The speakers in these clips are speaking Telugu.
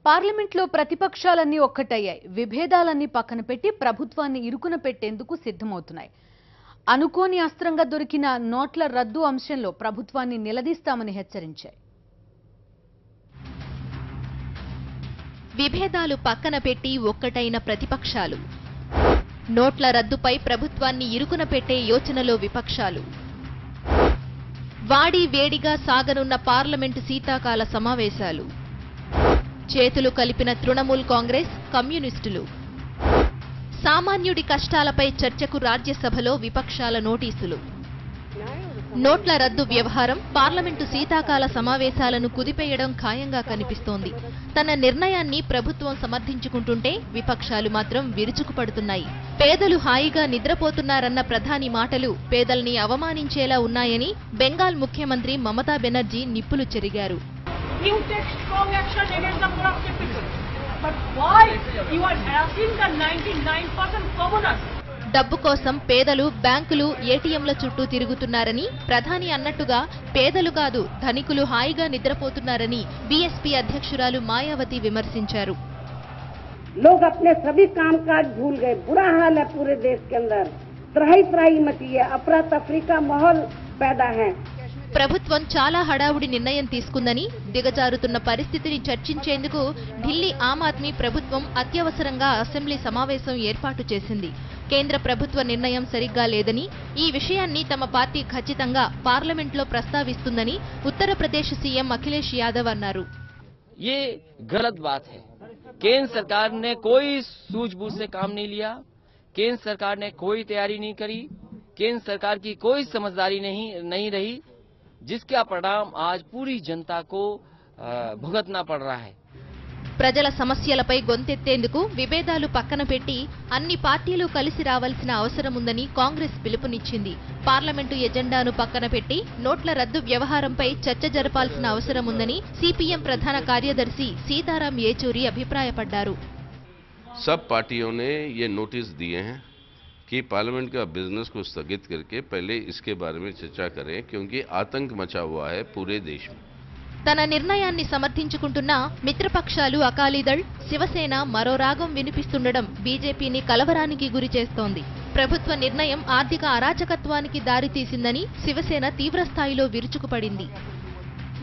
పార్లమెంట్లో ప్రతిపక్షాలన్నీ ఒక్కటయ్యాయి. విభేదాలన్నీ పక్కన పెట్టి ప్రభుత్వాన్ని ఇరుకున పెట్టేందుకు సిద్ధమవుతున్నాయి. అనుకోని అస్త్రంగా దొరికిన నోట్ల రద్దు అంశంలో ప్రభుత్వాన్ని నిలదీస్తామని హెచ్చరించాయి. విభేదాలు పక్కన పెట్టి ఒక్కటైన ప్రతిపక్షాలు, నోట్ల రద్దుపై ప్రభుత్వాన్ని ఇరుకున పెట్టే యోచనలో విపక్షాలు, వాడి వేడిగా సాగనున్న పార్లమెంటు శీతాకాల సమావేశాలు, చేతులు కలిపిన తృణమూల్ కాంగ్రెస్, కమ్యూనిస్టులు, సామాన్యుడి కష్టాలపై చర్చకు రాజ్యసభలో విపక్షాల నోటీసులు. నోట్ల రద్దు వ్యవహారం పార్లమెంటు శీతాకాల సమావేశాలను కుదిపేయడం ఖాయంగా కనిపిస్తోంది. తన నిర్ణయాన్ని ప్రభుత్వం సమర్థించుకుంటుంటే విపక్షాలు మాత్రం విరుచుకుపడుతున్నాయి. పేదలు హాయిగా నిద్రపోతున్నారన్న ప్రధాని మాటలు పేదల్ని అవమానించేలా ఉన్నాయని బెంగాల్ ముఖ్యమంత్రి మమతా బెనర్జీ నిప్పులు చెరిగారు. You take strong action against the corrupt people. But why you are asking the 99% commoners? డబ్బు కోసం పేదలు బ్యాంకులు ఏటీఎంల చుట్టూ తిరుగుతున్నారని ప్రధాని అన్నట్టుగా పేదలు కాదు ధనికులు హాయిగా నిద్రపోతున్నారని బీఎస్పీ అధ్యక్షురాలు మాయావతి విమర్శించారు. लोग अपने सभी कामकाज भूल गए. बुरा हाल है पूरे देश के अंदर. त्राही मची है. अफरा तफरी का माहौल पैदा है. ప్రభుత్వం చాలా హడావుడి నిర్ణయం తీసుకుందని, దిగజారుతున్న పరిస్థితిని చర్చించేందుకు ఢిల్లీ ఆమ్ ఆద్మీ ప్రభుత్వం అత్యవసరంగా అసెంబ్లీ సమావేశం ఏర్పాటు చేసింది. కేంద్ర ప్రభుత్వ నిర్ణయం సరిగ్గా లేదని, ఈ విషయాన్ని తమ పార్టీ ఖచ్చితంగా పార్లమెంట్లో ప్రస్తావిస్తుందని ఉత్తరప్రదేశ్ సీఎం అఖిలేష్ యాదవ్ అన్నారు. ये गलत बात है. केंद्र सरकार ने कोई सूझबूझ से काम नहीं लिया. केंद्र सरकार ने कोई तैयारी नहीं करी. केंद्र सरकार की कोई समझदारी नहीं रही, जिसका परिणाम आज पूरी जनता को भुगतना पड़ रहा है. ప్రజల సమస్యలపై గొంతెత్తేందుకు విభేదాలు పక్కన పెట్టి అన్ని పార్టీలు కలిసి రావాల్సిన అవసరముందని కాంగ్రెస్ పిలుపునిచ్చింది. పార్లమెంటు ఎజెండాను పక్కన పెట్టి నోట్ల రద్దు వ్యవహారంపై చర్చ జరపాల్సిన అవసరముందని సిపిఎం ప్రధాన కార్యదర్శి సీతారాం येचूरी అభిప్రాయపడ్డారు. सब पार्टियों ने ये नोटिस दिए हैं कि पार्लियामेंट का बिजनेस को स्थगित करके पहले इसके बारे में चर्चा करें, क्योंकि आतंक मचा हुआ है पूरे देश में. తన నిర్ణయాన్ని సమర్థించుకుంటున్న మిత్రపక్షాలు అకాలీదళ్, శివసేన మరో రాగం వినిపిస్తుండడం బీజేపీని కలవరానికి గురి చేస్తోంది. ప్రభుత్వ నిర్ణయం ఆర్థిక అరాచకత్వానికి దారితీసిందని శివసేన తీవ్రస్థాయిలో విరుచుకుపడింది.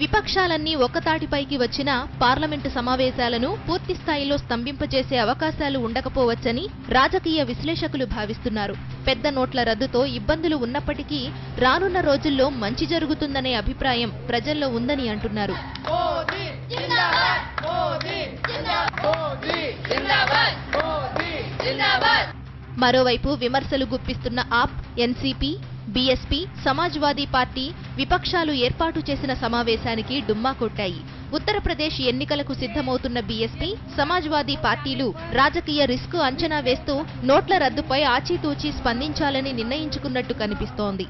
విపక్షాలన్నీ ఒక్కతాటిపైకి వచ్చినా పార్లమెంటు సమావేశాలను పూర్తిస్థాయిలో స్తంభింపజేసే అవకాశాలు ఉండకపోవచ్చని రాజకీయ విశ్లేషకులు భావిస్తున్నారు. పెద్ద నోట్ల రద్దుతో ఇబ్బందులు ఉన్నప్పటికీ రానున్న రోజుల్లో మంచి జరుగుతుందనే అభిప్రాయం ప్రజల్లో ఉందని అంటున్నారు. మరోవైపు విమర్శలు గుప్పిస్తున్న ఆప్, ఎన్సీపీ, బీఎస్పీ, సమాజ్వాదీ పార్టీ విపక్షాలు ఏర్పాటు చేసిన సమావేశానికి డుమ్మా కొట్టాయి. ఉత్తరప్రదేశ్ ఎన్నికలకు సిద్ధమవుతున్న బీఎస్పీ, సమాజ్వాదీ పార్టీలు రాజకీయ రిస్క్ అంచనా వేస్తూ నోట్ల రద్దుపై ఆచితూచి స్పందించాలని నిర్ణయించుకున్నట్టు కనిపిస్తోంది.